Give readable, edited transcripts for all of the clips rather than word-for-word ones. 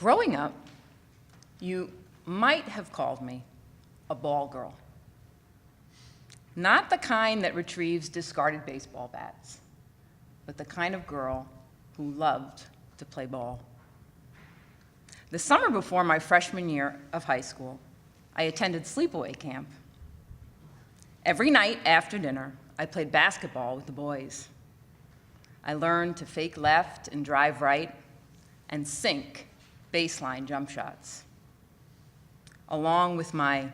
Growing up, you might have called me a ball girl. Not the kind that retrieves discarded baseball bats, but the kind of girl who loved to play ball. The summer before my freshman year of high school, I attended sleepaway camp. Every night after dinner, I played basketball with the boys. I learned to fake left and drive right and sink baseline jump shots. Along with my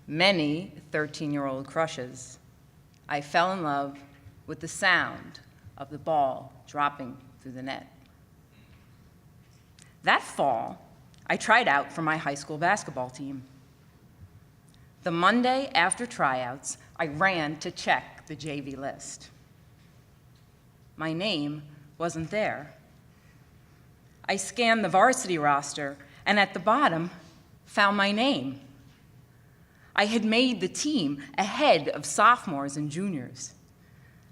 many 13-year-old crushes, I fell in love with the sound of the ball dropping through the net. That fall, I tried out for my high school basketball team. The Monday after tryouts, I ran to check the JV list. My name wasn't there. I scanned the varsity roster, and at the bottom, found my name. I had made the team ahead of sophomores and juniors.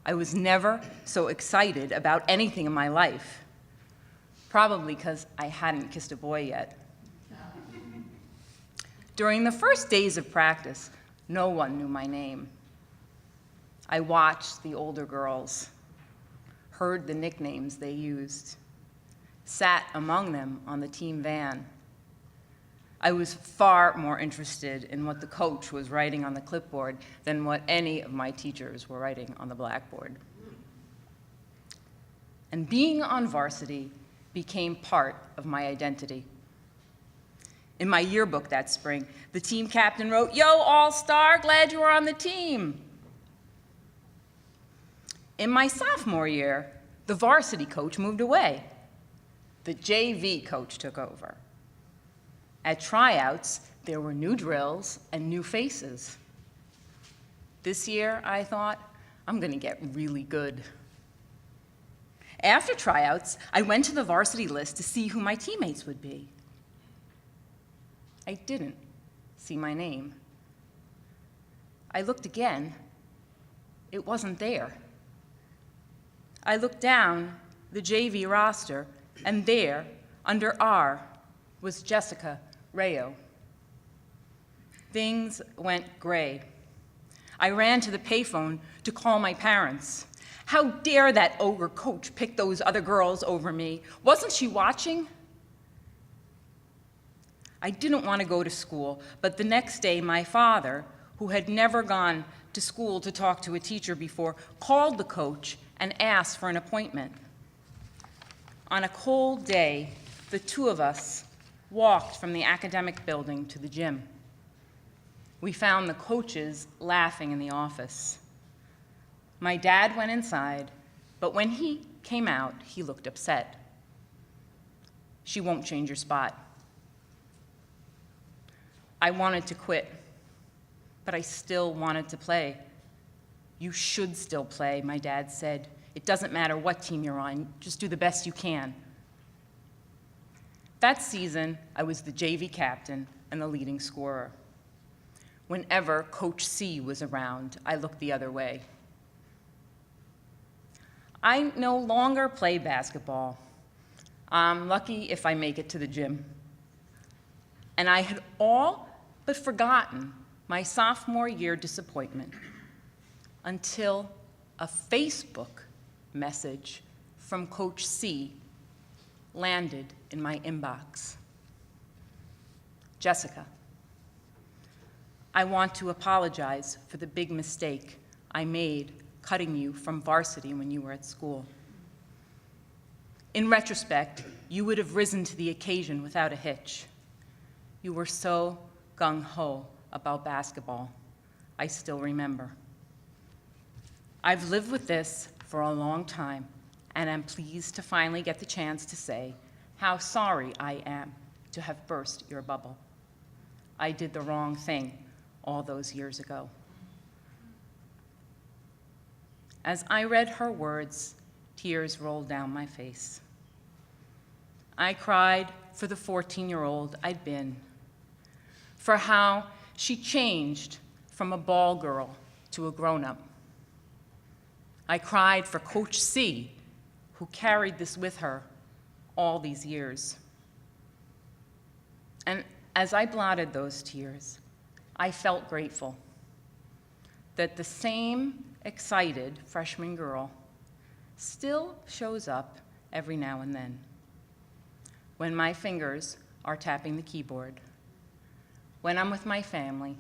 I was never so excited about anything in my life, probably because I hadn't kissed a boy yet. During the first days of practice, no one knew my name. I watched the older girls, heard the nicknames they used, sat among them on the team van. I was far more interested in what the coach was writing on the clipboard than what any of my teachers were writing on the blackboard. And being on varsity became part of my identity. In my yearbook that spring, the team captain wrote, "Yo, all-star, glad you were on the team." In my sophomore year, the varsity coach moved away. The JV coach took over. At tryouts, there were new drills and new faces. This year, I thought, I'm gonna get really good. After tryouts, I went to the varsity list to see who my teammates would be. I didn't see my name. I looked again. It wasn't there. I looked down the JV roster, and there, under R, was Jessica Rayo. Things went gray. I ran to the payphone to call my parents. How dare that ogre coach pick those other girls over me? Wasn't she watching? I didn't want to go to school, but the next day my father, who had never gone to school to talk to a teacher before, called the coach and asked for an appointment. On a cold day, the two of us walked from the academic building to the gym. We found the coaches laughing in the office. My dad went inside, but when he came out, he looked upset. "She won't change your spot." I wanted to quit, but I still wanted to play. "You should still play," my dad said. "It doesn't matter what team you're on, just do the best you can." That season, I was the JV captain and the leading scorer. Whenever Coach C was around, I looked the other way. I no longer play basketball. I'm lucky if I make it to the gym. And I had all but forgotten my sophomore year disappointment until a Facebook message from Coach C landed in my inbox. "Jessica, I want to apologize for the big mistake I made cutting you from varsity when you were at school. In retrospect, you would have risen to the occasion without a hitch. You were so gung-ho about basketball. I still remember. I've lived with this for a long time, and I'm pleased to finally get the chance to say how sorry I am to have burst your bubble. I did the wrong thing all those years ago." As I read her words, tears rolled down my face. I cried for the 14-year-old I'd been, for how she changed from a ball girl to a grown-up. I cried for Coach C, who carried this with her all these years. And as I blotted those tears, I felt grateful that the same excited freshman girl still shows up every now and then when my fingers are tapping the keyboard, when I'm with my family,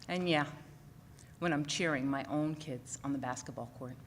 and yeah, when I'm cheering my own kids on the basketball court.